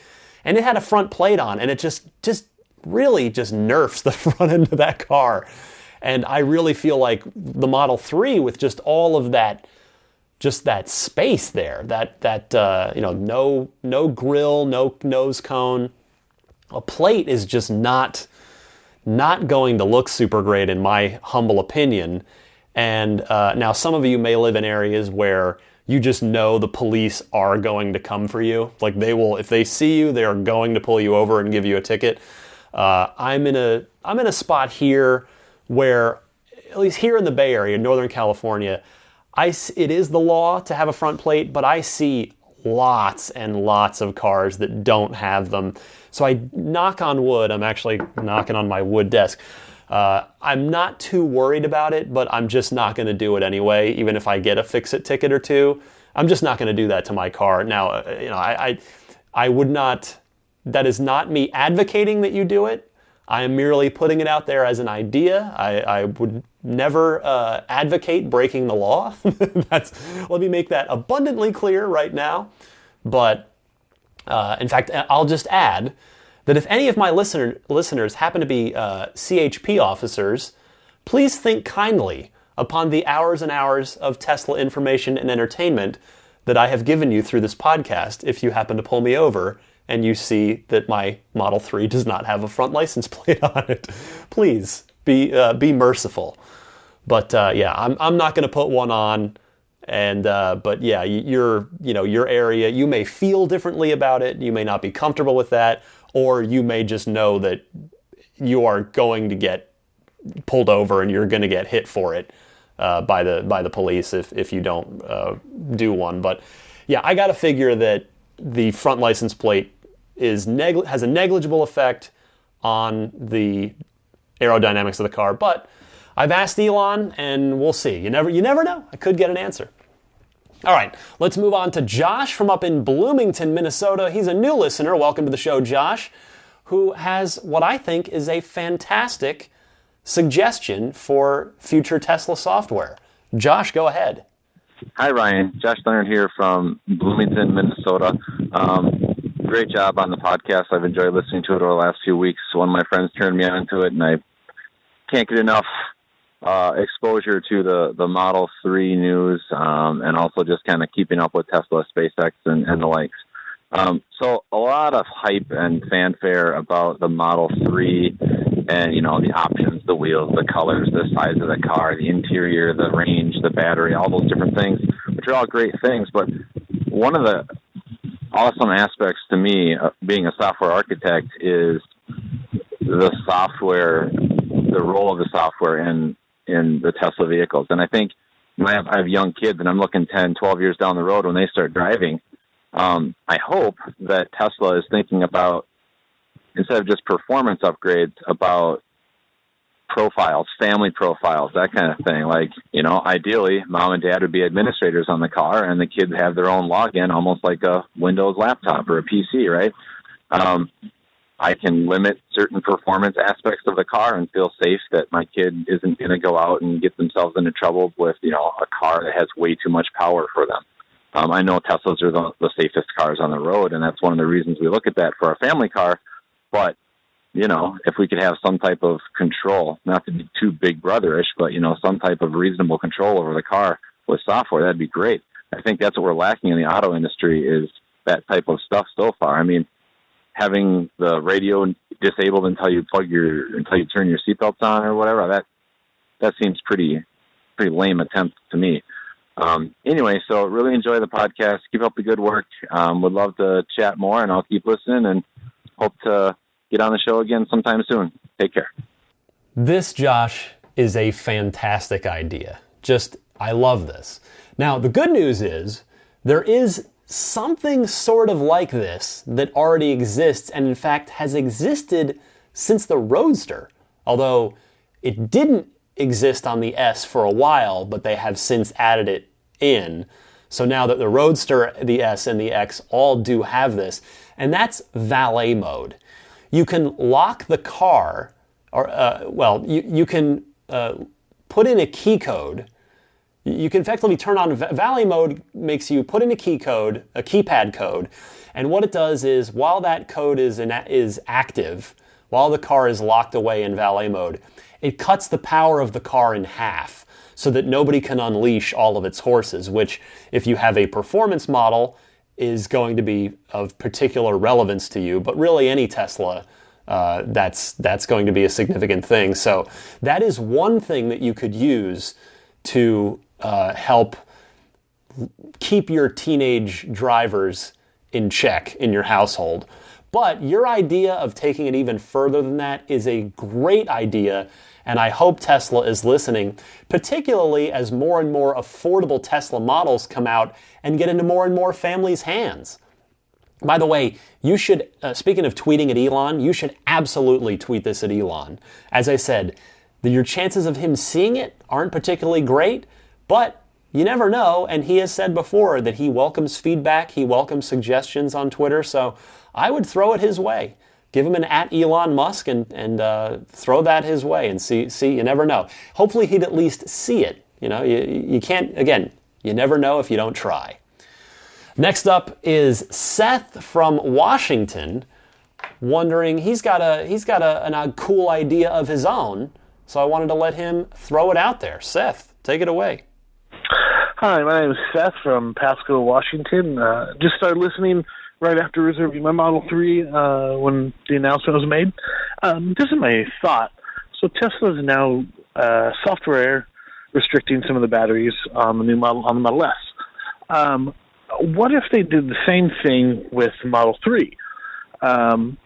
A: And it had a front plate on, and it just really nerfs the front end of that car. And I really feel like the Model 3, with just all of that, just that space there, no grill, no nose cone, a plate is just not going to look super great in my humble opinion. And now some of you may live in areas where you just know the police are going to come for you. Like they will, if they see you, they are going to pull you over and give you a ticket. I'm in a spot here where, at least here in the Bay Area, Northern California, it is the law to have a front plate, but I see lots and lots of cars that don't have them. So I knock on wood. I'm actually knocking on my wood desk. I'm not too worried about it, but I'm just not going to do it anyway. Even if I get a fix-it ticket or two, I'm just not going to do that to my car. Now, I would not. That is not me advocating that you do it. I am merely putting it out there as an idea. I would never advocate breaking the law. Let me make that abundantly clear right now. But in fact, I'll just add that if any of my listeners happen to be CHP officers, please think kindly upon the hours and hours of Tesla information and entertainment that I have given you through this podcast if you happen to pull me over and you see that my Model 3 does not have a front license plate on it. Please be merciful. But I'm not going to put one on. And but yeah, your area, you may feel differently about it. You may not be comfortable with that, or you may just know that you are going to get pulled over and you're going to get hit for it by the police if you don't do one. But yeah, I got to figure that the front license plate has a negligible effect on the aerodynamics of the car. But I've asked Elon, and we'll see. You never know. I could get an answer. All right, let's move on to Josh from up in Bloomington, Minnesota. He's a new listener. Welcome to the show, Josh, who has what I think is a fantastic suggestion for future Tesla software. Josh, go ahead.
G: Hi, Ryan. Josh Leonard here from Bloomington, Minnesota. Great job on the podcast. I've enjoyed listening to it over the last few weeks. One of my friends turned me on to it, and I can't get enough exposure to the Model 3 news and also just kind of keeping up with Tesla, SpaceX, and the likes. So a lot of hype and fanfare about the Model 3 and, the options, the wheels, the colors, the size of the car, the interior, the range, the battery, all those different things, which are all great things. But one of the awesome aspects to me, being a software architect, is the software, the role of the software in the Tesla vehicles. And I think I have young kids, and I'm looking 10, 12 years down the road when they start driving. I hope that Tesla is thinking about, instead of just performance upgrades, about profiles, family profiles, that kind of thing. Like, ideally, mom and dad would be administrators on the car, and the kids have their own login, almost like a Windows laptop or a PC, right? I can limit certain performance aspects of the car and feel safe that my kid isn't going to go out and get themselves into trouble with, a car that has way too much power for them. I know Teslas are the safest cars on the road, and that's one of the reasons we look at that for our family car. But, if we could have some type of control, not to be too big brotherish, but, some type of reasonable control over the car with software, that'd be great. I think that's what we're lacking in the auto industry, is that type of stuff so far. I mean, having the radio disabled until you turn your seatbelts on or whatever, that seems pretty lame attempt to me. Anyway, so really enjoy the podcast. Keep up the good work. Would love to chat more, and I'll keep listening and hope to get on the show again sometime soon. Take care.
A: This, Josh, is a fantastic idea. I love this. Now, the good news is there is something sort of like this that already exists, and in fact has existed since the Roadster, although it didn't exist on the S for a while, but they have since added it in. So now that the Roadster, the S, and the X all do have this, and that's valet mode. You can lock the car, or you can put in a key code. You can effectively turn on valet mode. Makes you put in a key code, a keypad code, and what it does is, while that code is active, while the car is locked away in valet mode, it cuts the power of the car in half so that nobody can unleash all of its horses, which, if you have a performance model, is going to be of particular relevance to you. But really, any Tesla, that's going to be a significant thing. So that is one thing that you could use to help keep your teenage drivers in check in your household. But your idea of taking it even further than that is a great idea, and I hope Tesla is listening, particularly as more and more affordable Tesla models come out and get into more and more families' hands. By the way, you should, speaking of tweeting at Elon, you should absolutely tweet this at Elon. As I said, your chances of him seeing it aren't particularly great, but you never know, and he has said before that he welcomes feedback, he welcomes suggestions on Twitter, so I would throw it his way. Give him an @Elon Musk and throw that his way and see. You never know. Hopefully he'd at least see it. You know, you can't, again, you never know if you don't try. Next up is Seth from Washington, wondering, he's got a cool idea of his own, so I wanted to let him throw it out there. Seth, take it away.
H: Hi, my name is Seth from Pasco, Washington. Just started listening right after reserving my Model 3 when the announcement was made. This is my thought. So Tesla is now software restricting some of the batteries on the new model, on the Model S. What if they did the same thing with Model 3, but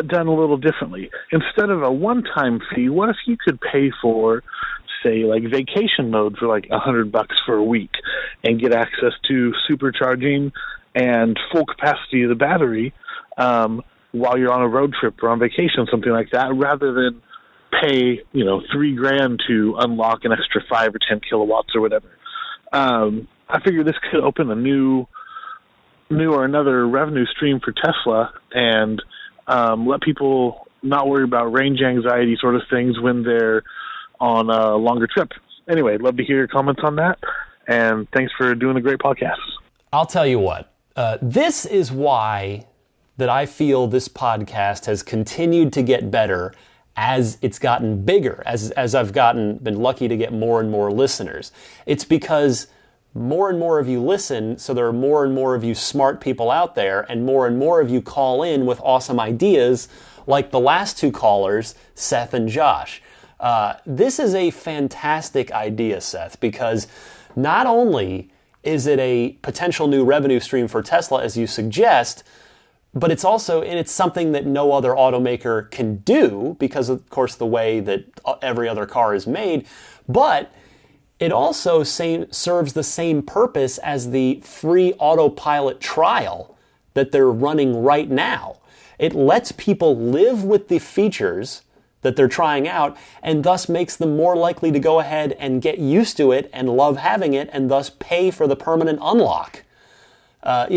H: done a little differently? Instead of a one-time fee, what if you could pay for, say, like vacation mode for like $100 for a week and get access to supercharging and full capacity of the battery while you're on a road trip or on vacation, something like that, rather than pay, $3,000 to unlock an extra 5 or 10 kilowatts or whatever. I figure this could open a new or another revenue stream for Tesla and let people not worry about range anxiety sort of things when they're on a longer trip. Anyway, I'd love to hear your comments on that, and thanks for doing a great podcast.
A: I'll tell you what, this is why that I feel this podcast has continued to get better as it's gotten bigger, as I've been lucky to get more and more listeners. It's because more and more of you listen, so there are more and more of you smart people out there, and more of you call in with awesome ideas, like the last two callers, Seth and Josh. This is a fantastic idea, Seth, because not only is it a potential new revenue stream for Tesla, as you suggest, but it's something that no other automaker can do because, of course, the way that every other car is made. But it also serves the same purpose as the free autopilot trial that they're running right now. It lets people live with the features that they're trying out, and thus makes them more likely to go ahead and get used to it and love having it, and thus pay for the permanent unlock. How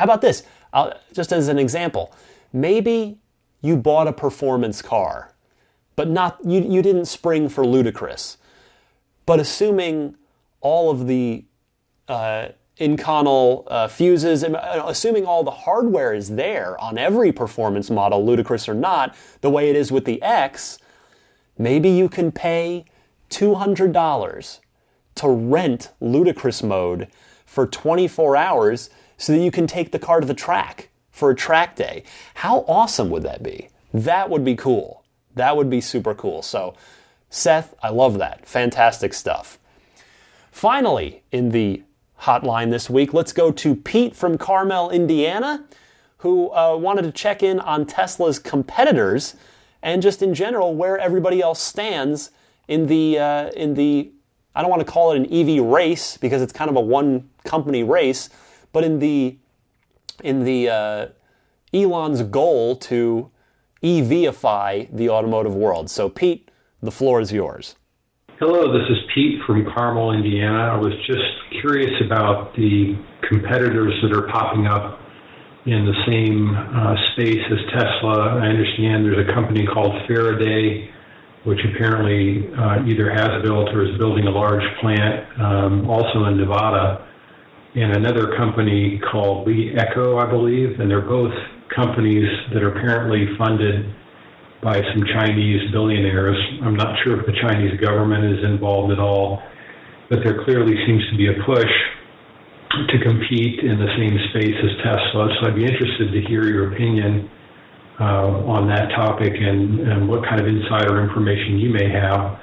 A: about this? Just as an example, maybe you bought a performance car, but you didn't spring for ludicrous. But assuming all of the Inconel fuses, and assuming all the hardware is there on every performance model, ludicrous or not, the way it is with the X, maybe you can pay $200 to rent ludicrous mode for 24 hours so that you can take the car to the track for a track day. How awesome would that be? That would be cool. That would be super cool. So, Seth, I love that. Fantastic stuff. Finally, in the hotline this week, let's go to Pete from Carmel, Indiana, who wanted to check in on Tesla's competitors and just in general where everybody else stands in the I don't want to call it an EV race because it's kind of a one company race, but in the Elon's goal to EVify the automotive world. So Pete, the floor is yours.
I: Hello, this is Pete from Carmel, Indiana. I was just curious about the competitors that are popping up in the same space as Tesla. I understand there's a company called Faraday, which apparently either has built or is building a large plant, also in Nevada, and another company called Li Echo, I believe, and they're both companies that are apparently funded by some Chinese billionaires. I'm not sure if the Chinese government is involved at all, but there clearly seems to be a push to compete in the same space as Tesla. So I'd be interested to hear your opinion on that topic and what kind of insider information you may have.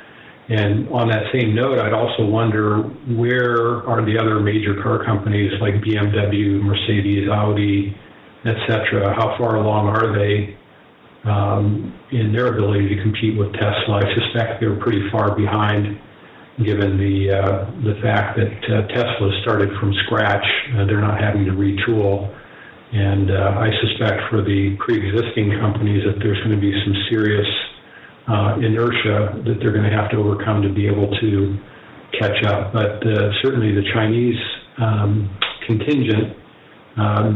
I: And on that same note, I'd also wonder, where are the other major car companies like BMW, Mercedes, Audi, etc.? How far along are they in their ability to compete with Tesla? I suspect they're pretty far behind, given the fact that Tesla started from scratch. They're not having to retool. And I suspect for the pre-existing companies that there's going to be some serious inertia that they're going to have to overcome to be able to catch up. But certainly the Chinese contingent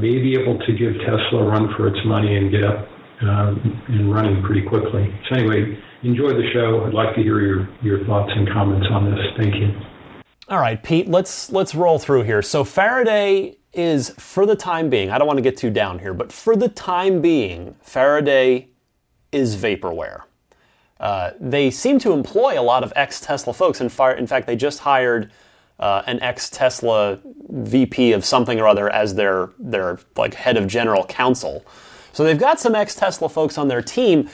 I: may be able to give Tesla a run for its money and get up and running pretty quickly. So anyway, enjoy the show. I'd like to hear your thoughts and comments on this. Thank you.
A: All right, Pete, let's roll through here. So Faraday is, for the time being, I don't want to get too down here, but for the time being, Faraday is vaporware. They seem to employ a lot of ex-Tesla folks. In fact, they just hired an ex-Tesla VP of something or other as their like head of general counsel. So they've got some ex-Tesla folks on their team,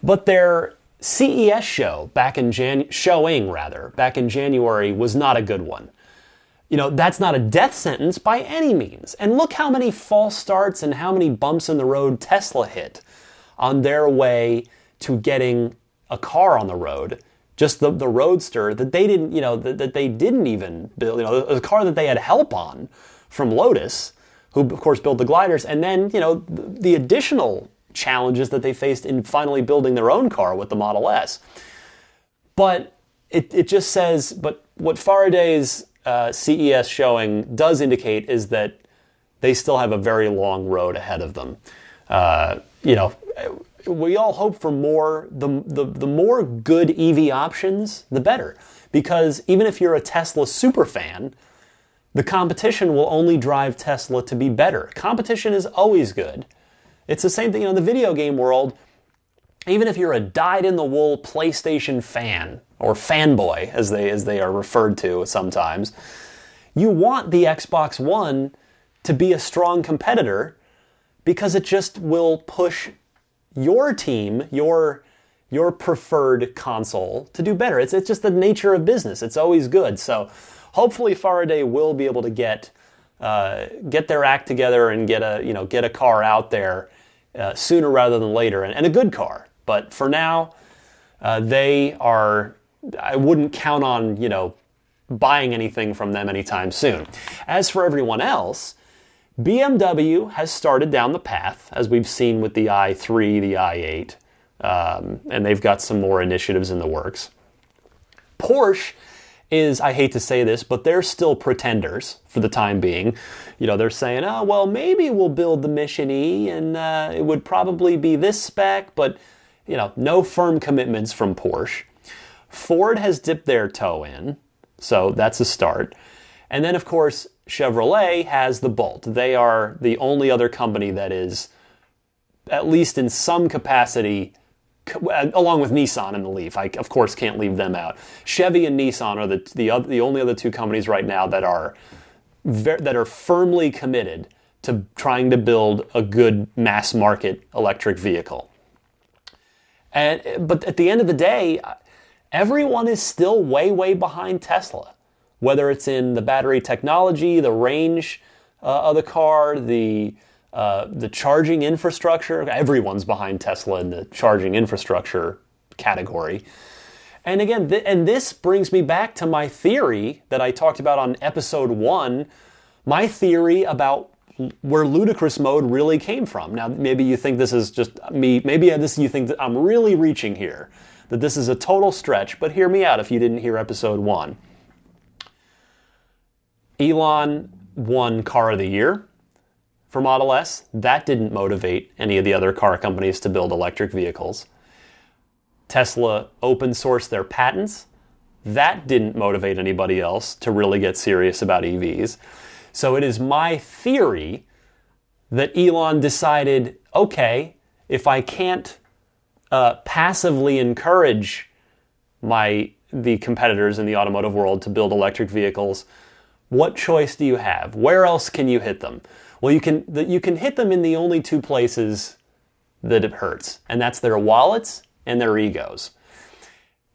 A: but their CES show back in January was not a good one. You know, that's not a death sentence by any means. And look how many false starts and how many bumps in the road Tesla hit on their way to getting a car on the road. Just the Roadster that they didn't, that they didn't even build, a car that they had help on from Lotus, who of course built the gliders, and then, the additional challenges that they faced in finally building their own car with the Model S. But it just says, but what Faraday's CES showing does indicate is that they still have a very long road ahead of them. We all hope for more. The more good EV options, the better. Because even if you're a Tesla superfan, the competition will only drive Tesla to be better. Competition is always good. It's the same thing in the video game world. Even if you're a dyed-in-the-wool PlayStation fan, or fanboy, as they are referred to sometimes, you want the Xbox One to be a strong competitor because it just will push your team, your preferred console, to do better. It's just the nature of business. It's always good. So hopefully Faraday will be able to get their act together and get a car out there sooner rather than later, and a good car. But for now, I wouldn't count on, buying anything from them anytime soon. As for everyone else, BMW has started down the path, as we've seen with the i3, the i8, and they've got some more initiatives in the works. Porsche is, I hate to say this, but they're still pretenders for the time being. They're saying, oh, well, maybe we'll build the Mission E, and it would probably be this spec, but, no firm commitments from Porsche. Ford has dipped their toe in, so that's a start. And then, of course, Chevrolet has the Bolt. They are the only other company that is, at least in some capacity, along with Nissan and the Leaf. I, of course, can't leave them out. Chevy and Nissan are the only other two companies right now that are firmly committed to trying to build a good mass market electric vehicle. But at the end of the day, everyone is still way, way behind Tesla. Whether it's in the battery technology, the range of the car, the charging infrastructure, everyone's behind Tesla in the charging infrastructure category. And again, this brings me back to my theory that I talked about on episode 1, my theory about where ludicrous mode really came from. Now, maybe you think this is just me, you think that I'm really reaching here, that this is a total stretch, but hear me out if you didn't hear episode 1. Elon won Car of the Year for Model S. That didn't motivate any of the other car companies to build electric vehicles. Tesla open sourced their patents. That didn't motivate anybody else to really get serious about EVs. So it is my theory that Elon decided, okay, if I can't passively encourage the competitors in the automotive world to build electric vehicles, what choice do you have? Where else can you hit them? Well, you can hit them in the only two places that it hurts, and that's their wallets and their egos.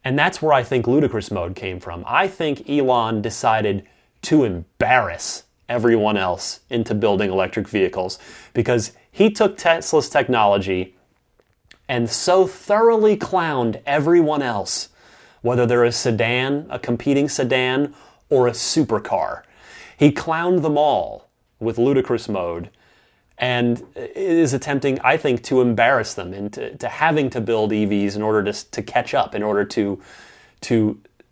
A: And that's where I think ludicrous mode came from. I think Elon decided to embarrass everyone else into building electric vehicles because he took Tesla's technology and so thoroughly clowned everyone else, whether they're a sedan, a competing sedan, or a supercar. He clowned them all with ludicrous mode and is attempting, I think, to embarrass them into having to build EVs in order to catch up, in order to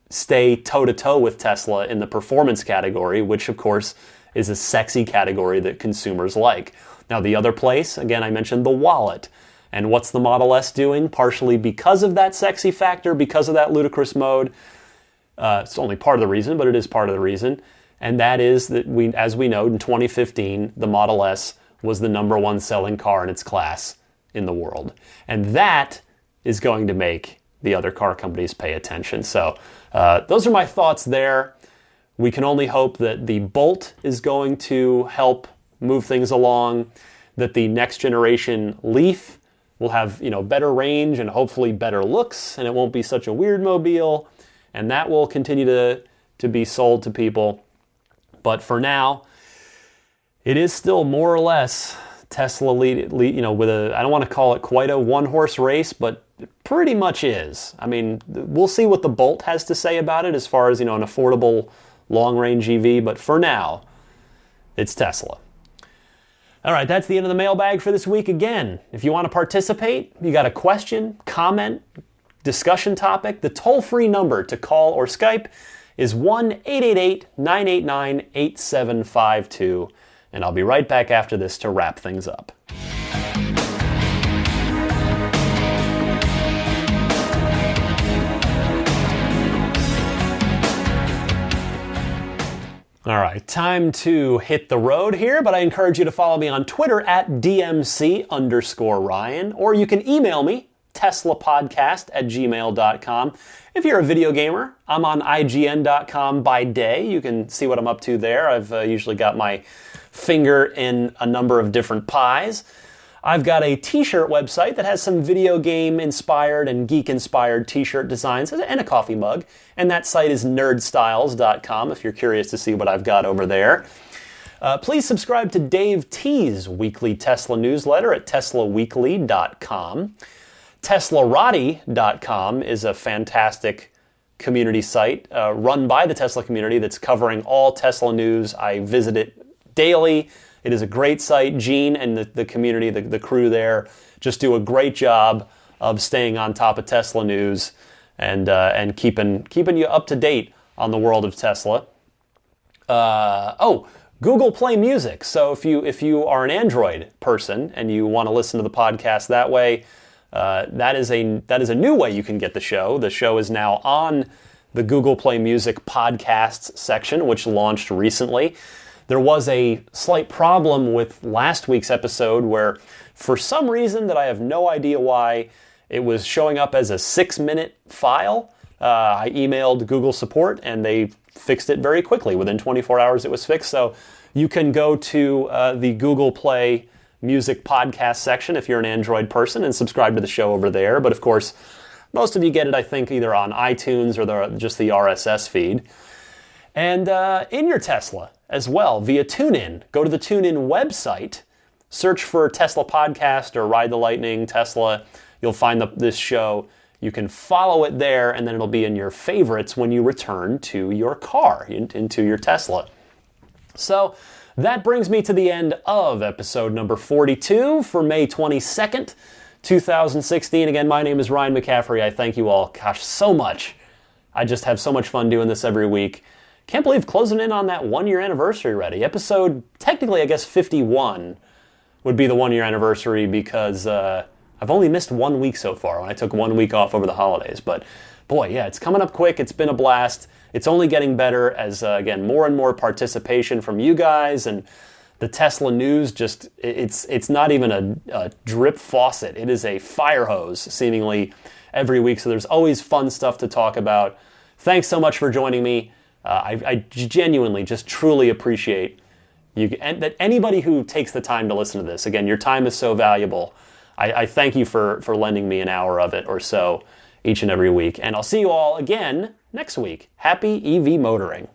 A: stay toe-to-toe with Tesla in the performance category, which, of course, is a sexy category that consumers like. Now, the other place, again, I mentioned the wallet. And what's the Model S doing? Partially because of that sexy factor, because of that ludicrous mode. It's only part of the reason, but it is part of the reason. And that is that, as we know, in 2015, the Model S was the #1 selling car in its class in the world. And that is going to make the other car companies pay attention. So those are my thoughts there. We can only hope that the Bolt is going to help move things along, that the next generation Leaf will have, better range and hopefully better looks, and it won't be such a weird mobile, and that will continue to be sold to people. But for now, it is still more or less Tesla lead with I don't want to call it quite a one-horse race, but it pretty much is. I mean, we'll see what the Bolt has to say about it as far as, an affordable long-range EV, but for now, it's Tesla. All right, that's the end of the mailbag for this week again. If you want to participate, you got a question, comment, discussion topic, the toll-free number to call or Skype is 1-888-989-8752, and I'll be right back after this to wrap things up. All right, time to hit the road here, but I encourage you to follow me on Twitter at DMC_Ryan, or you can email me, teslapodcast@gmail.com. If you're a video gamer, I'm on IGN.com by day. You can see what I'm up to there. I've usually got my finger in a number of different pies. I've got a t-shirt website that has some video game inspired and geek inspired t-shirt designs and a coffee mug. And that site is nerdstyles.com if you're curious to see what I've got over there. Please subscribe to Dave T's weekly Tesla newsletter at teslaweekly.com. Teslarati.com is a fantastic community site run by the Tesla community that's covering all Tesla news. I visit it daily. It is a great site. Gene and the community, the crew there, just do a great job of staying on top of Tesla news and keeping you up to date on the world of Tesla. Google Play Music. So if you are an Android person and you want to listen to the podcast that way, that is a new way you can get the show. The show is now on the Google Play Music podcasts section, which launched recently. There was a slight problem with last week's episode where, for some reason that I have no idea why, it was showing up as a 6-minute file. I emailed Google support and they fixed it very quickly. Within 24 hours it was fixed. So you can go to the Google Play Music podcast section if you're an Android person and subscribe to the show over there. But of course, most of you get it, I think, either on iTunes or just the RSS feed. And in your Tesla as well, via TuneIn. Go to the TuneIn website, search for Tesla Podcast or Ride the Lightning Tesla. You'll find this show. You can follow it there, and then it'll be in your favorites when you return to your car, into your Tesla. So that brings me to the end of episode number 42 for May 22nd, 2016. Again, my name is Ryan McCaffrey. I thank you all, so much. I just have so much fun doing this every week. Can't believe closing in on that 1-year anniversary already. Episode, technically, I guess 51 would be the 1-year anniversary because I've only missed 1 week so far when I took 1 week off over the holidays. But boy, yeah, it's coming up quick. It's been a blast. It's only getting better as, again, more and more participation from you guys and the Tesla news. Just it's not even a drip faucet. It is a fire hose, seemingly, every week. So there's always fun stuff to talk about. Thanks so much for joining me. I genuinely, just truly appreciate you and that anybody who takes the time to listen to this. Again, your time is so valuable. I thank you for lending me an hour of it or so each and every week. And I'll see you all again next week. Happy EV motoring.